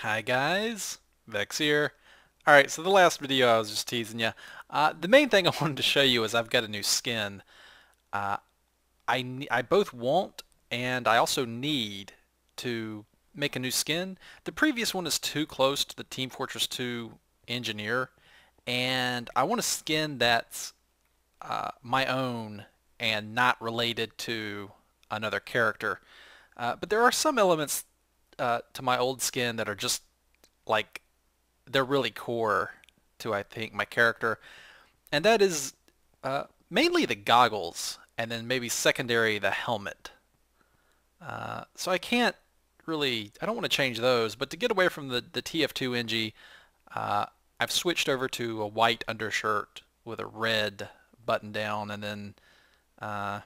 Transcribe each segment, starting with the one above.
Hi guys, Vex here. Alright, so the last video I was just teasing you. The main thing I wanted to show you is I've got a new skin. Uh, I both want and I also need to make a new skin. The previous one is too close to the Team Fortress 2 engineer, and I want a skin that's my own and not related to another character. But there are some elements to my old skin that are just like they're really core to I think my character, and that is mainly the goggles, and then maybe secondary the helmet. So I don't want to change those, but to get away from the TF2 NG, uh, I've switched over to a white undershirt with a red button down, uh,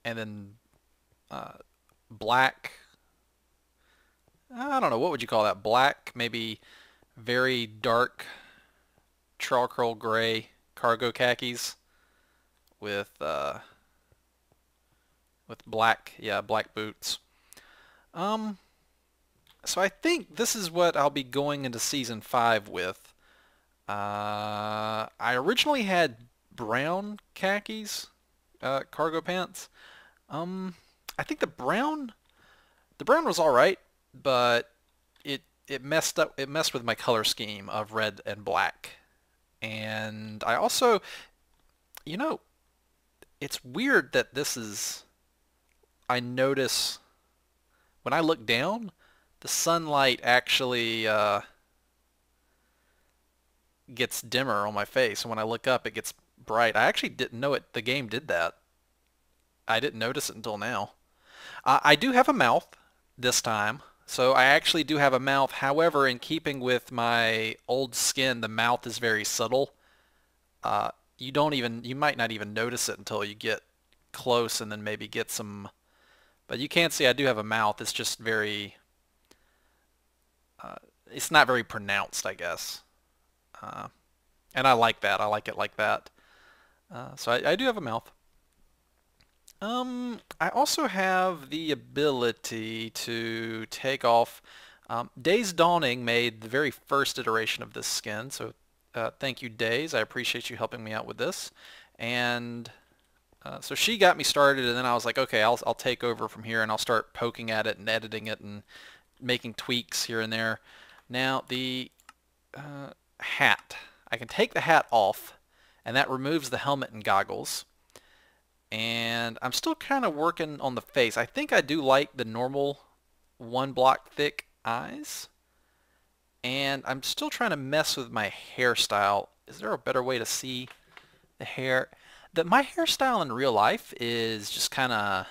and then black. I don't know, what would you call that? Black, maybe very dark charcoal gray cargo khakis with black boots. Um, so I think this is what I'll be going into season 5 with. I originally had brown khakis, cargo pants. Um, I think the brown was all right, but it messed up. It messed with my color scheme of red and black. And I also, you know, it's weird that I notice when I look down, the sunlight actually gets dimmer on my face, and when I look up, it gets bright. I actually didn't know the game did that. I didn't notice it until now. I do have a mouth this time, so I actually do have a mouth. However, in keeping with my old skin, the mouth is very subtle. Uh, you might not even notice it until you get close and then maybe get some, but you can see I do have a mouth. It's just uh, it's not very pronounced, I guess. Uh, and I like that. I like it like that. So I do have a mouth. I also have the ability to take off. Days Dawning made the very first iteration of this skin, so thank you, Days. I appreciate you helping me out with this. And so she got me started, and then I was like, okay, I'll take over from here, and I'll start poking at it and editing it and making tweaks here and there. Now the hat, I can take the hat off, and that removes the helmet and goggles. And I'm still kind of working on the face. I think I do like the normal one block thick eyes. And I'm still trying to mess with my hairstyle. Is there a better way to see the hair? My hairstyle in real life is just kind of,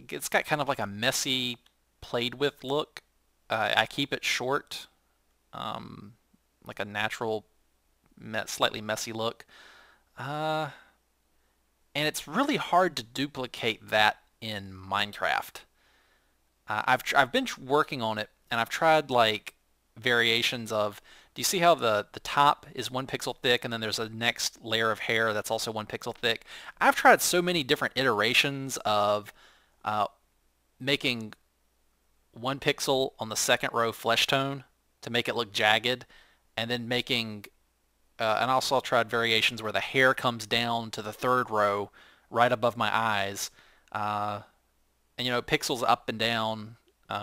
it's got kind of like a messy, played with look. I keep it short, um, like a natural, slightly messy look. Uh, and it's really hard to duplicate that in Minecraft. I've been working on it, and I've tried like variations of. Do you see how the top is 1 pixel thick, and then there's a next layer of hair that's also 1 pixel thick? I've tried so many different iterations of uh, making 1 pixel on the second row flesh tone to make it look jagged, and then making and also I tried variations where the hair comes down to the third row right above my eyes. Uh, and pixels up and down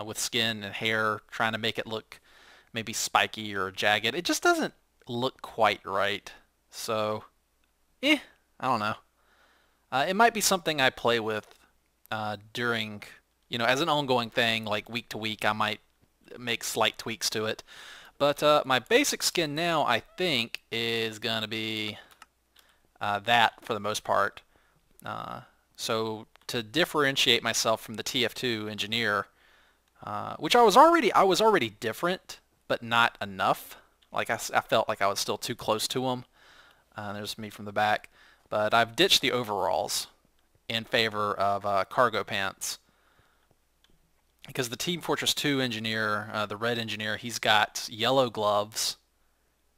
with skin and hair, trying to make it look maybe spiky or jagged. It just doesn't look quite right. So, I don't know. It might be something I play with during, as an ongoing thing, like week to week. I might make slight tweaks to it. But my basic skin now, I think, is going to be that for the most part. So to differentiate myself from the TF2 engineer, which I was already different, but not enough. Like I felt like I was still too close to him. There's me from the back. But I've ditched the overalls in favor of cargo pants. Because the Team Fortress 2 engineer, the red engineer, he's got yellow gloves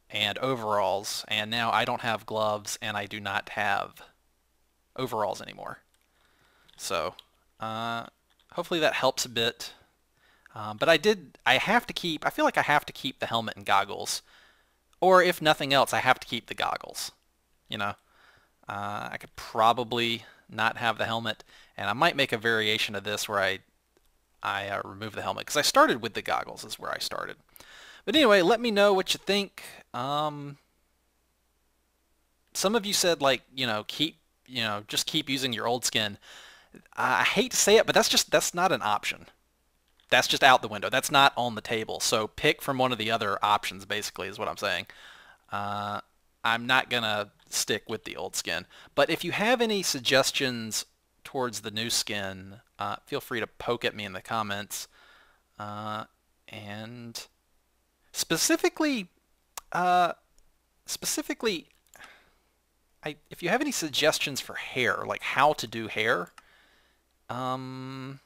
and overalls, and now I don't have gloves and I do not have overalls anymore. So, hopefully that helps a bit. But I have to keep, I feel like I have to keep the helmet and goggles. Or if nothing else, I have to keep the goggles. You know, I could probably not have the helmet, and I might make a variation of this where I remove the helmet, because I started with the goggles is where I started. But anyway, let me know what you think. Some of you said, like, just keep using your old skin. I hate to say it, but that's not an option. That's just out the window. That's not on the table. So pick from one of the other options, basically, is what I'm saying. Uh, I'm not going to stick with the old skin. But if you have any suggestions towards the new skin, feel free to poke at me in the comments. And specifically, uh, specifically, if you have any suggestions for hair, like how to do hair, and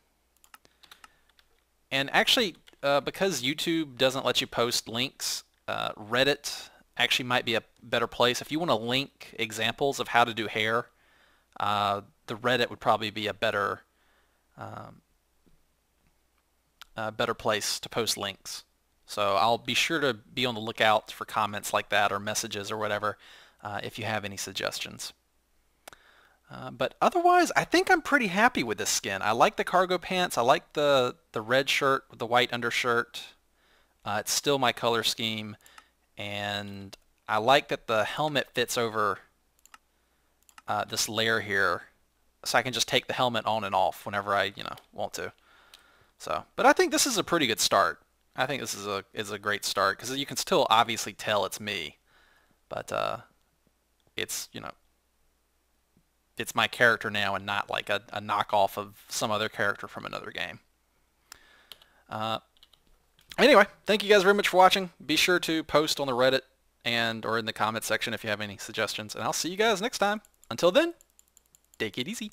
actually, because YouTube doesn't let you post links, Reddit actually might be a better place. If you want to link examples of how to do hair, the Reddit would probably be um, a better place to post links. So I'll be sure to be on the lookout for comments like that or messages or whatever if you have any suggestions. But otherwise, I think I'm pretty happy with this skin. I like the cargo pants. I like the red shirt with the white undershirt. It's still my color scheme. And I like that the helmet fits over this layer here. So I can just take the helmet on and off whenever I, want to. So, but I think this is a pretty good start. I think this is a great start because you can still obviously tell it's me. But it's, it's my character now and not like a knockoff of some other character from another game. Anyway, thank you guys very much for watching. Be sure to post on the Reddit or in the comment section if you have any suggestions, and I'll see you guys next time. Until then, take it easy.